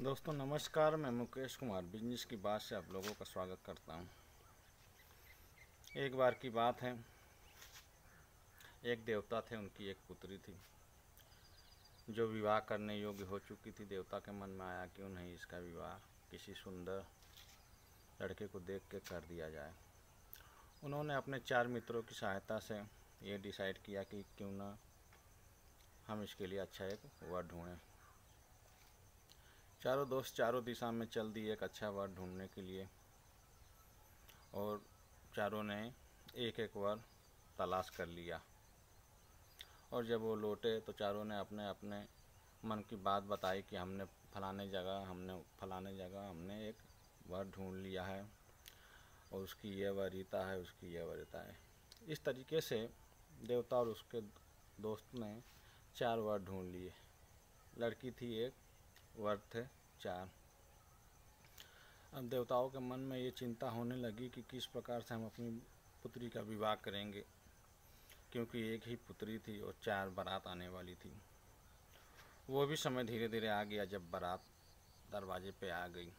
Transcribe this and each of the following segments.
दोस्तों नमस्कार, मैं मुकेश कुमार बिजनेस की बात से आप लोगों का स्वागत करता हूं। एक बार की बात है, एक देवता थे, उनकी एक पुत्री थी जो विवाह करने योग्य हो चुकी थी। देवता के मन में आया क्यों नहीं इसका विवाह किसी सुंदर लड़के को देख के कर दिया जाए। उन्होंने अपने 4 मित्रों की सहायता से ये डिसाइड किया कि क्यों ना हम इसके लिए अच्छा एक वर ढूंढें। चारों दोस्त चारों दिशा में चल दिए एक अच्छा वर ढूंढने के लिए, और चारों ने एक एक वर तलाश कर लिया। और जब वो लौटे तो चारों ने अपने अपने मन की बात बताई कि हमने फलाने जगह हमने एक वर ढूंढ लिया है, और उसकी यह वरीयता है, उसकी यह वरीयता है। इस तरीके से देवता और उसके दोस्त ने 4 वर ढूंढ लिए। लड़की थी एक, वर थे 4। अब देवताओं के मन में ये चिंता होने लगी कि किस प्रकार से हम अपनी पुत्री का विवाह करेंगे, क्योंकि एक ही पुत्री थी और 4 बारात आने वाली थी। वो भी समय धीरे धीरे आ गया जब बारात दरवाजे पे आ गई।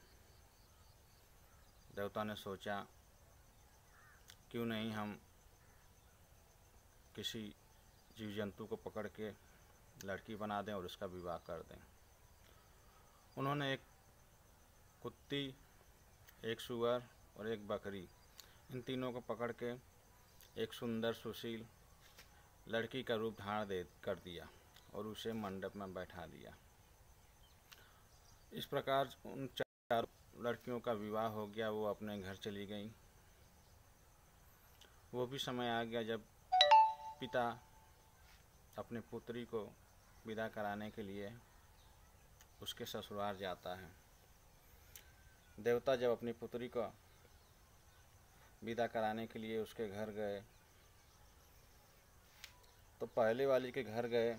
देवता ने सोचा क्यों नहीं हम किसी जीव जंतु को पकड़ के लड़की बना दें और उसका विवाह कर दें। उन्होंने एक कुत्ती, एक सुअर और एक बकरी, इन तीनों को पकड़ के एक सुंदर सुशील लड़की का रूप धारण कर दिया और उसे मंडप में बैठा दिया। इस प्रकार उन 4 लड़कियों का विवाह हो गया। वो अपने घर चली गईं। वो भी समय आ गया जब पिता अपनी पुत्री को विदा कराने के लिए उसके ससुराल जाता है। देवता जब अपनी पुत्री को विदा कराने के लिए उसके घर गए तो पहले वाली के घर गए,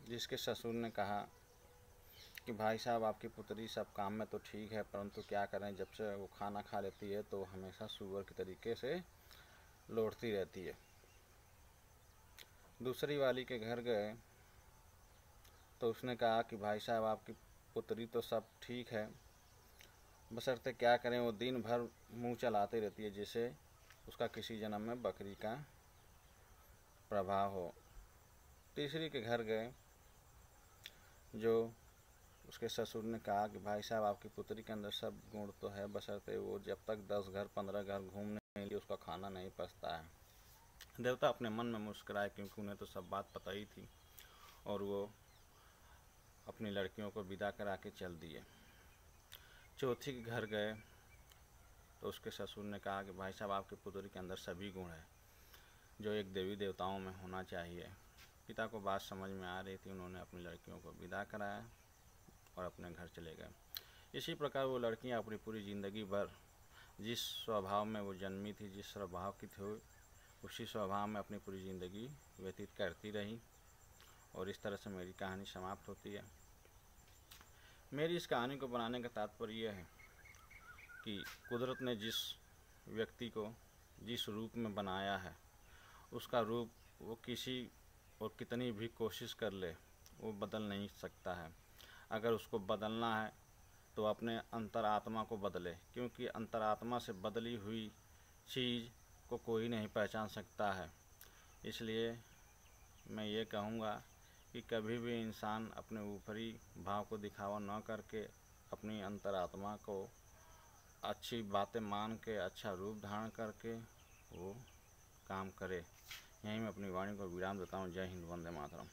जिसके ससुर ने कहा कि भाई साहब, आपकी पुत्री सब काम में तो ठीक है, परंतु क्या करें, जब से वो खाना खा लेती है तो हमेशा सुअर के तरीके से लौटती रहती है। दूसरी वाली के घर गए तो उसने कहा कि भाई साहब, आपकी पुत्री तो सब ठीक है, बशर्ते क्या करें, वो दिन भर मुंह चलाती रहती है, जैसे उसका किसी जन्म में बकरी का प्रभाव हो। तीसरी के घर गए जो उसके ससुर ने कहा कि भाई साहब, आपकी पुत्री के अंदर सब गुण तो है, बशर्ते वो जब तक 10 घर 15 घर घूमने के लिए उसका खाना नहीं पचता है। देवता अपने मन में मुस्कुराए, क्योंकि उन्हें तो सब बात पता ही थी, और वो अपनी लड़कियों को विदा करा के चल दिए। चौथी के घर गए तो उसके ससुर ने कहा कि भाई साहब, आपकी पुत्री के अंदर सभी गुण है जो एक देवी देवताओं में होना चाहिए। पिता को बात समझ में आ रही थी। उन्होंने अपनी लड़कियों को विदा कराया और अपने घर चले गए। इसी प्रकार वो लड़कियां अपनी पूरी ज़िंदगी भर जिस स्वभाव में वो जन्मी थी, जिस स्वभाव की थी, उसी स्वभाव में अपनी पूरी ज़िंदगी व्यतीत करती रही। और इस तरह से मेरी कहानी समाप्त होती है। मेरी इस कहानी को बनाने का तात्पर्य यह है कि कुदरत ने जिस व्यक्ति को जिस रूप में बनाया है, उसका रूप वो किसी और कितनी भी कोशिश कर ले वो बदल नहीं सकता है। अगर उसको बदलना है तो अपने अंतरात्मा को बदले, क्योंकि अंतरात्मा से बदली हुई चीज़ को कोई नहीं पहचान सकता है। इसलिए मैं ये कहूँगा कि कभी भी इंसान अपने ऊपरी भाव को दिखावा न करके अपनी अंतरात्मा को अच्छी बातें मान के, अच्छा रूप धारण करके वो काम करे। यहीं मैं अपनी वाणी को विराम देता हूँ। जय हिंद, वंदे मातरम।